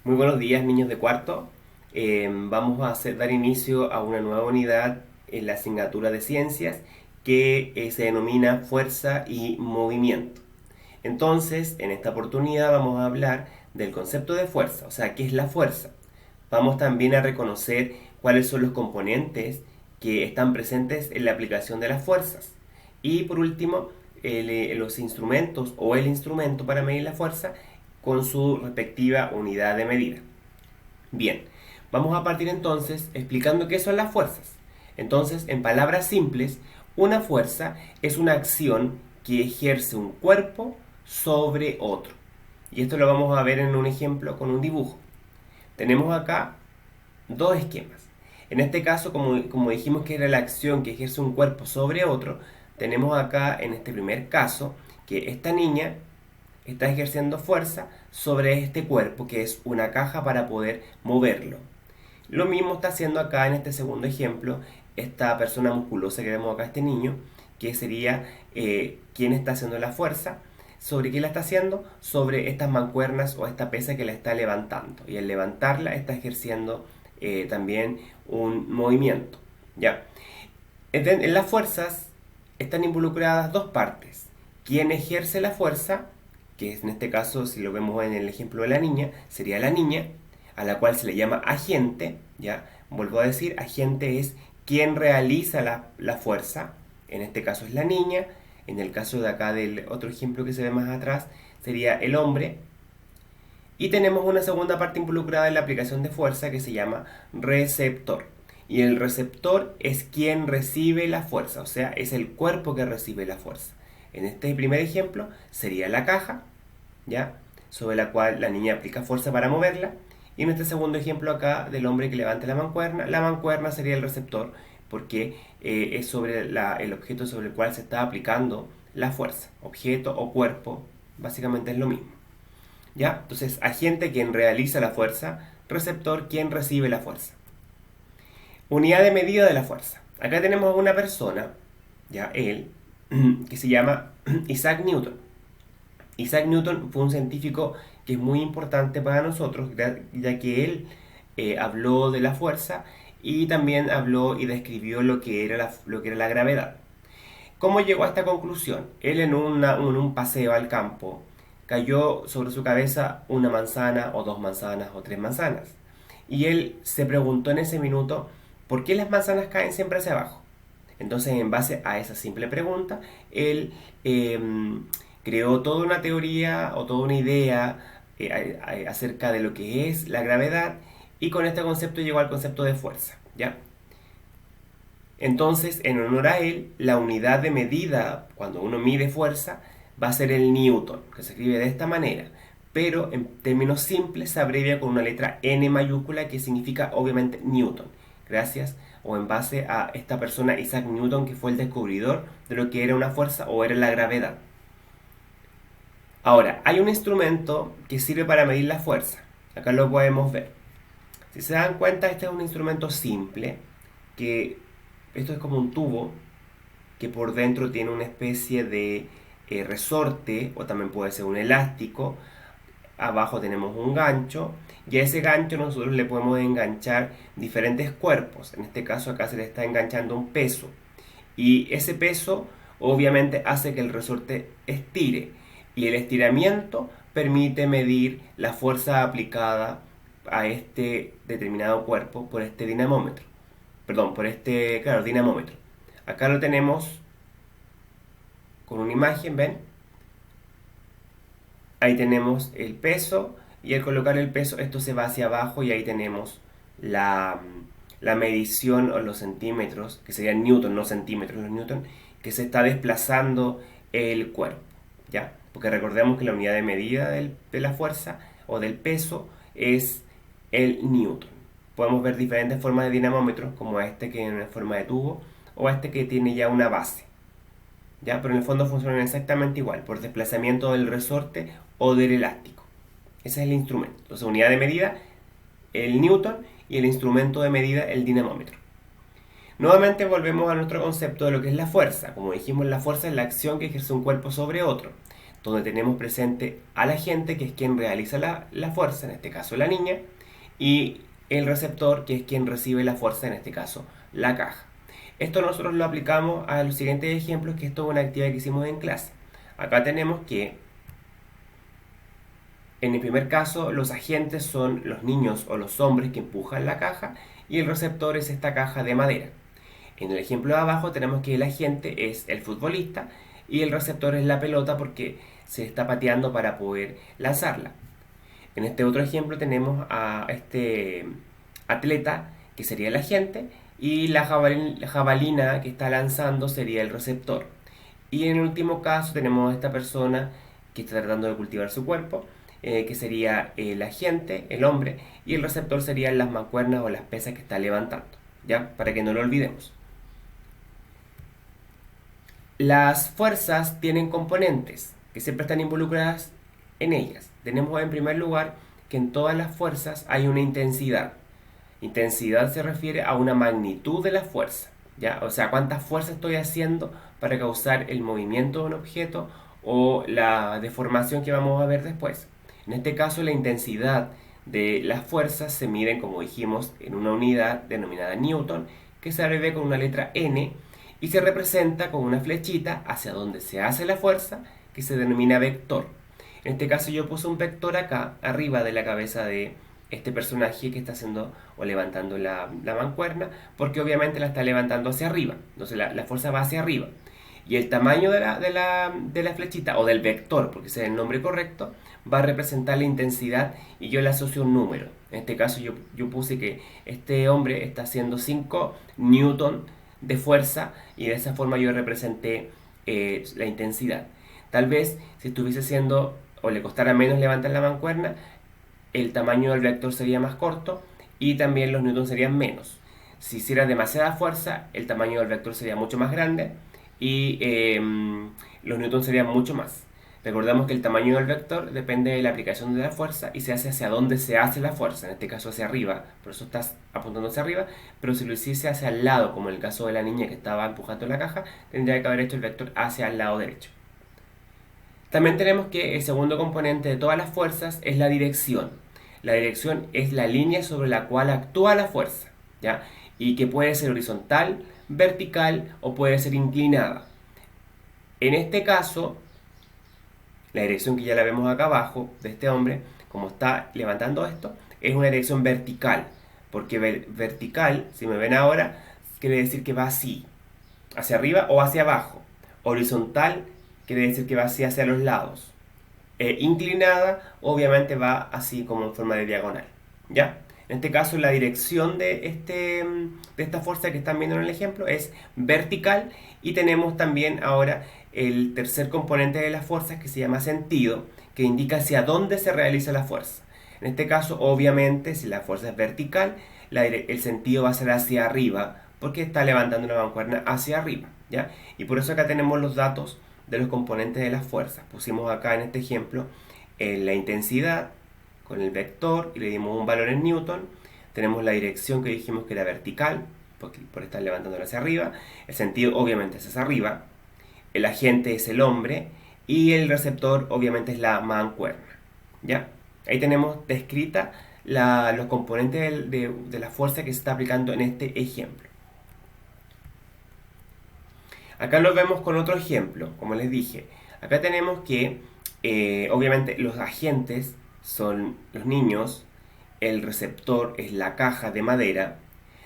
Muy buenos días, niños de cuarto. Vamos a dar inicio a una nueva unidad en la asignatura de ciencias que se denomina fuerza y movimiento. Entonces, en esta oportunidad vamos a hablar del concepto de fuerza, o sea, ¿qué es la fuerza? Vamos también a reconocer cuáles son los componentes que están presentes en la aplicación de las fuerzas. Y por último, los instrumentos o el instrumento para medir la fuerza con su respectiva unidad de medida. Bien, vamos a partir entonces explicando qué son las fuerzas. Entonces, en palabras simples, una fuerza es una acción que ejerce un cuerpo sobre otro. Y esto lo vamos a ver en un ejemplo con un dibujo. Tenemos acá dos esquemas. En este caso, como dijimos que era la acción que ejerce un cuerpo sobre otro, tenemos acá en este primer caso que esta niña está ejerciendo fuerza sobre este cuerpo que es una caja para poder moverlo. Lo mismo está haciendo acá en este segundo ejemplo esta persona musculosa que vemos acá, este niño, que sería quien está haciendo la fuerza. ¿Sobre qué la está haciendo? Sobre estas mancuernas o esta pesa que la está levantando. Y al levantarla está ejerciendo también un movimiento. ¿Ya? En las fuerzas están involucradas dos partes. Quien ejerce la fuerza, que en este caso, si lo vemos en el ejemplo de la niña, sería la niña, a la cual se le llama agente. ¿Ya? Vuelvo a decir, agente es quien realiza la fuerza. En este caso es la niña. En el caso de acá del otro ejemplo que se ve más atrás, sería el hombre. Y tenemos una segunda parte involucrada en la aplicación de fuerza que se llama receptor. Y el receptor es quien recibe la fuerza, o sea, es el cuerpo que recibe la fuerza. En este primer ejemplo sería la caja, ¿ya? Sobre la cual la niña aplica fuerza para moverla. Y en este segundo ejemplo acá del hombre que levanta la mancuerna sería el receptor porque es sobre el objeto sobre el cual se está aplicando la fuerza. Objeto o cuerpo, básicamente es lo mismo. ¿Ya? Entonces, agente quien realiza la fuerza, receptor quien recibe la fuerza. Unidad de medida de la fuerza. Acá tenemos a una persona, ya él, que se llama Isaac Newton. Isaac Newton fue un científico que es muy importante para nosotros, ya que él habló de la fuerza y también habló y describió lo que era la gravedad. ¿Cómo llegó a esta conclusión? Él en un paseo al campo cayó sobre su cabeza una manzana o dos manzanas o tres manzanas. Y él se preguntó en ese minuto, ¿por qué las manzanas caen siempre hacia abajo? Entonces, en base a esa simple pregunta, él creó toda una teoría o toda una idea acerca de lo que es la gravedad y con este concepto llegó al concepto de fuerza, ¿ya? Entonces, en honor a él, la unidad de medida, cuando uno mide fuerza, va a ser el newton, que se escribe de esta manera. Pero en términos simples se abrevia con una letra N mayúscula que significa obviamente newton. Gracias o en base a esta persona Isaac Newton que fue el descubridor de lo que era una fuerza o era la gravedad. Ahora, hay un instrumento que sirve para medir la fuerza. Acá lo podemos ver. Si se dan cuenta, este es un instrumento simple que esto es como un tubo que por dentro tiene una especie de resorte o también puede ser un elástico. Abajo tenemos un gancho y a ese gancho nosotros le podemos enganchar diferentes cuerpos. En este caso acá se le está enganchando un peso y ese peso obviamente hace que el resorte estire y el estiramiento permite medir la fuerza aplicada a este determinado cuerpo por este dinamómetro. Perdón, por este, claro, dinamómetro. Acá lo tenemos con una imagen, ¿ven? Ahí tenemos el peso y al colocar el peso esto se va hacia abajo y ahí tenemos la medición o los centímetros, que serían newton, no centímetros, los newton, que se está desplazando el cuerpo, ¿ya? Porque recordemos que la unidad de medida de la fuerza o del peso es el newton. Podemos ver diferentes formas de dinamómetros, como este que es en forma de tubo, o este que tiene ya una base. ¿Ya? Pero en el fondo funcionan exactamente igual, por desplazamiento del resorte o del elástico. Ese es el instrumento. Entonces, unidad de medida, el newton, y el instrumento de medida, el dinamómetro. Nuevamente volvemos a nuestro concepto de lo que es la fuerza. Como dijimos, la fuerza es la acción que ejerce un cuerpo sobre otro. donde tenemos presente al agente, que es quien realiza la fuerza, en este caso la niña, y el receptor, que es quien recibe la fuerza, en este caso la caja. Esto nosotros lo aplicamos a los siguientes ejemplos, que esto es una actividad que hicimos en clase. Acá tenemos que, en el primer caso, los agentes son los niños o los hombres que empujan la caja y el receptor es esta caja de madera. En el ejemplo de abajo tenemos que el agente es el futbolista y el receptor es la pelota porque se está pateando para poder lanzarla. En este otro ejemplo tenemos a este atleta, que sería el agente, y la jabalina que está lanzando sería el receptor. Y en el último caso tenemos a esta persona que está tratando de cultivar su cuerpo, que sería el agente, el hombre, y el receptor serían las mancuernas o las pesas que está levantando, ¿ya? Para que no lo olvidemos. Las fuerzas tienen componentes que siempre están involucradas en ellas. Tenemos en primer lugar que en todas las fuerzas hay una intensidad. Intensidad se refiere a una magnitud de la fuerza, ¿ya? O sea, cuánta fuerza estoy haciendo para causar el movimiento de un objeto o la deformación que vamos a ver después. En este caso, la intensidad de las fuerzas se mide, como dijimos, en una unidad denominada Newton, que se abrevia con una letra N y se representa con una flechita hacia donde se hace la fuerza, que se denomina vector. En este caso yo puse un vector acá, arriba de la cabeza de este personaje que está haciendo o levantando la mancuerna, porque obviamente la está levantando hacia arriba, entonces la fuerza va hacia arriba. Y el tamaño de la flechita, o del vector, porque ese es el nombre correcto, va a representar la intensidad y yo le asocio un número. En este caso yo puse que este hombre está haciendo 5 newton de fuerza y de esa forma yo representé la intensidad. Tal vez si estuviese haciendo o le costara menos levantar la mancuerna, el tamaño del vector sería más corto y también los newtons serían menos. Si hiciera demasiada fuerza, el tamaño del vector sería mucho más grande y los newtons serían mucho más. Recordamos que el tamaño del vector depende de la aplicación de la fuerza y se hace hacia dónde se hace la fuerza, en este caso hacia arriba, por eso estás apuntando hacia arriba, pero si lo hiciese hacia el lado, como en el caso de la niña que estaba empujando la caja, tendría que haber hecho el vector hacia el lado derecho. También tenemos que el segundo componente de todas las fuerzas es la dirección. La dirección es la línea sobre la cual actúa la fuerza, ¿ya? Y que puede ser horizontal, vertical o puede ser inclinada. En este caso, la dirección que ya la vemos acá abajo de este hombre, como está levantando esto, es una dirección vertical. Porque vertical, si me ven ahora, quiere decir que va así, hacia arriba o hacia abajo. Horizontal quiere decir que va así hacia los lados. Inclinada, obviamente va así como en forma de diagonal, ¿ya? En este caso la dirección de esta fuerza que están viendo en el ejemplo es vertical y tenemos también ahora el tercer componente de las fuerzas que se llama sentido, que indica hacia dónde se realiza la fuerza. En este caso, obviamente, si la fuerza es vertical, el sentido va a ser hacia arriba porque está levantando una mancuerna hacia arriba, ¿ya? Y por eso acá tenemos los datos de los componentes de las fuerzas. Pusimos acá en este ejemplo la intensidad con el vector y le dimos un valor en newton. Tenemos la dirección que dijimos que era vertical por estar levantándola hacia arriba. El sentido obviamente es hacia arriba. El agente es el hombre y el receptor obviamente es la mancuerna, ¿ya? Ahí tenemos descrita los componentes de la fuerza que se está aplicando en este ejemplo. Acá lo vemos con otro ejemplo, como les dije. Acá tenemos que, obviamente, los agentes son los niños, el receptor es la caja de madera.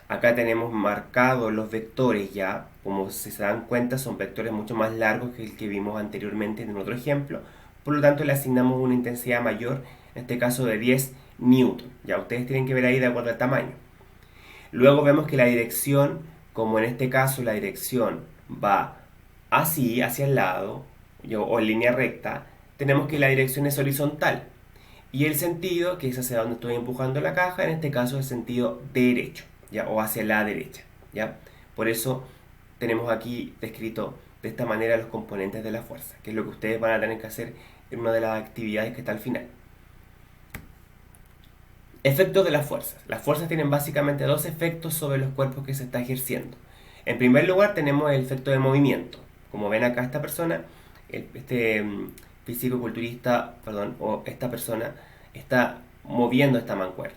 Acá tenemos marcados los vectores ya, como si se dan cuenta son vectores mucho más largos que el que vimos anteriormente en otro ejemplo. Por lo tanto le asignamos una intensidad mayor, en este caso de 10 newton. Ya ustedes tienen que ver ahí de acuerdo al tamaño. Luego vemos que la dirección, como en este caso la dirección va así, hacia el lado, o en línea recta, tenemos que la dirección es horizontal. Y el sentido, que es hacia donde estoy empujando la caja, en este caso es el sentido derecho, ¿ya? O hacia la derecha, ¿ya? Por eso tenemos aquí descrito de esta manera los componentes de la fuerza, que es lo que ustedes van a tener que hacer en una de las actividades que está al final. Efectos de las fuerzas. Las fuerzas tienen básicamente dos efectos sobre los cuerpos que se está ejerciendo. En primer lugar tenemos el efecto de movimiento. Como ven acá esta persona, este físico-culturista, perdón, o esta persona está moviendo esta mancuerna.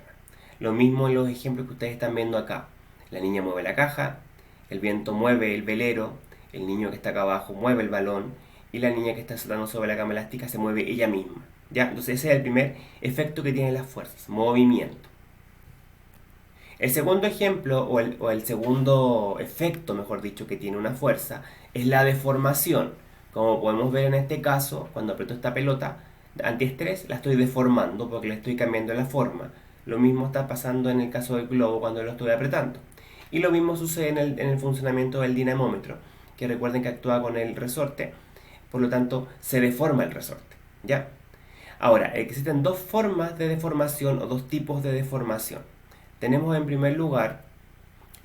Lo mismo en los ejemplos que ustedes están viendo acá. La niña mueve la caja, el viento mueve el velero, el niño que está acá abajo mueve el balón y la niña que está saltando sobre la cama elástica se mueve ella misma. ¿Ya? Entonces ese es el primer efecto que tienen las fuerzas, movimiento. El segundo ejemplo, o el segundo efecto, mejor dicho, que tiene una fuerza, es la deformación. Como podemos ver en este caso, cuando aprieto esta pelota antiestrés, la estoy deformando porque le estoy cambiando la forma. Lo mismo está pasando en el caso del globo cuando lo estoy apretando. Y lo mismo sucede en el funcionamiento del dinamómetro, que recuerden que actúa con el resorte, por lo tanto se deforma el resorte. ¿Ya? Ahora, existen dos formas de deformación o dos tipos de deformación. Tenemos en primer lugar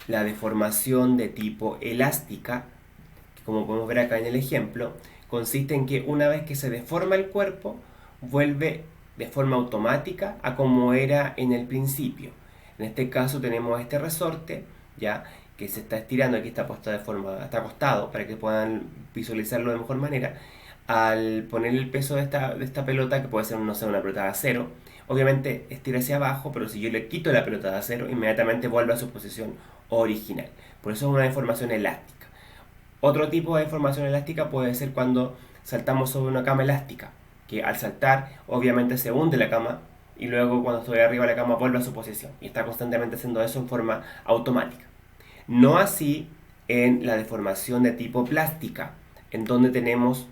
la deformación de tipo elástica, que como podemos ver acá en el ejemplo, consiste en que una vez que se deforma el cuerpo, vuelve de forma automática a como era en el principio. En este caso tenemos este resorte, ya que se está estirando, aquí está puesto de forma, está acostado para que puedan visualizarlo de mejor manera. Al poner el peso de esta pelota, que puede ser, no sé, una pelota de acero, obviamente estira hacia abajo, pero si yo le quito la pelota de acero, inmediatamente vuelve a su posición original. Por eso es una deformación elástica. Otro tipo de deformación elástica puede ser cuando saltamos sobre una cama elástica, que al saltar obviamente se hunde la cama y luego cuando estoy arriba de la cama vuelve a su posición y está constantemente haciendo eso en forma automática. No así en la deformación de tipo plástica, en donde tenemos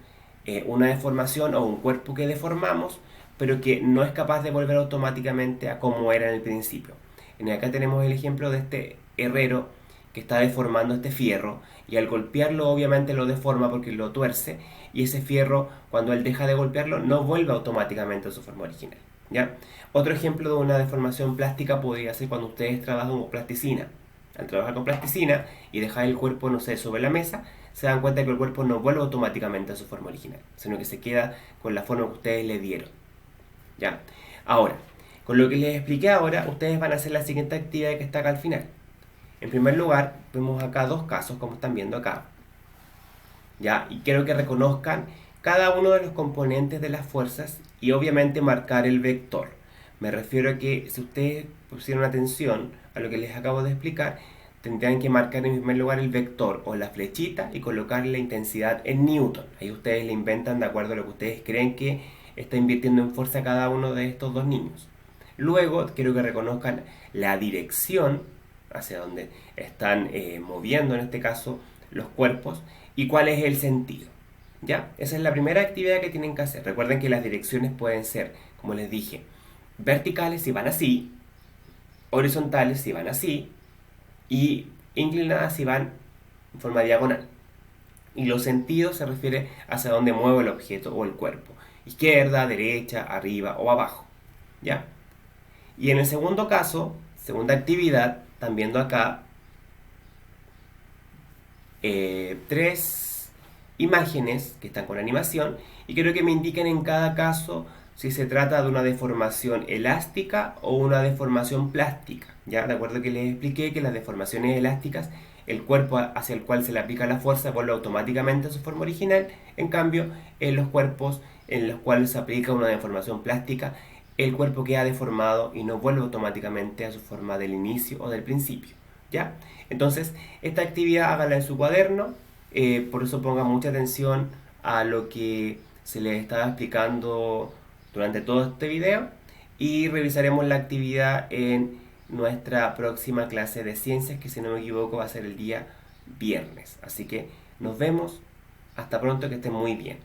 una deformación o un cuerpo que deformamos, pero que no es capaz de volver automáticamente a como era en el principio. En acá tenemos el ejemplo de este herrero que está deformando este fierro y al golpearlo obviamente lo deforma porque lo tuerce y ese fierro cuando él deja de golpearlo no vuelve automáticamente a su forma original. ¿Ya? Otro ejemplo de una deformación plástica podría ser cuando ustedes trabajan con plasticina. Al trabajar con plasticina y dejar el cuerpo, no sé, sobre la mesa, se dan cuenta que el cuerpo no vuelve automáticamente a su forma original, sino que se queda con la forma que ustedes le dieron. ¿Ya? Ahora, con lo que les expliqué ahora, ustedes van a hacer la siguiente actividad que está acá al final. En primer lugar, vemos acá dos casos, como están viendo acá. ¿Ya? Y quiero que reconozcan cada uno de los componentes de las fuerzas y obviamente marcar el vector. Me refiero a que si ustedes pusieron atención a lo que les acabo de explicar, tendrían que marcar en primer lugar el vector o la flechita y colocar la intensidad en newton. Ahí ustedes le inventan de acuerdo a lo que ustedes creen que está invirtiendo en fuerza cada uno de estos dos niños. Luego quiero que reconozcan la dirección hacia donde están moviendo en este caso los cuerpos y cuál es el sentido. ¿Ya? Esa es la primera actividad que tienen que hacer. Recuerden que las direcciones pueden ser, como les dije, verticales si van así, horizontales si van así y inclinadas si van en forma diagonal. Y los sentidos se refiere hacia dónde mueve el objeto o el cuerpo. Izquierda, derecha, arriba o abajo. ¿Ya? Y en el segundo caso, segunda actividad, están viendo acá tres imágenes que están con animación y quiero que me indiquen en cada caso si se trata de una deformación elástica o una deformación plástica. Ya, de acuerdo que les expliqué que las deformaciones elásticas, el cuerpo hacia el cual se le aplica la fuerza vuelve automáticamente a su forma original, en cambio en los cuerpos en los cuales se aplica una deformación plástica, el cuerpo queda deformado y no vuelve automáticamente a su forma del inicio o del principio. ¿Ya? Entonces, esta actividad háganla en su cuaderno, por eso pongan mucha atención a lo que se les estaba explicando durante todo este video y revisaremos la actividad en nuestra próxima clase de ciencias que si no me equivoco va a ser el día viernes. Así que nos vemos, hasta pronto, que estén muy bien.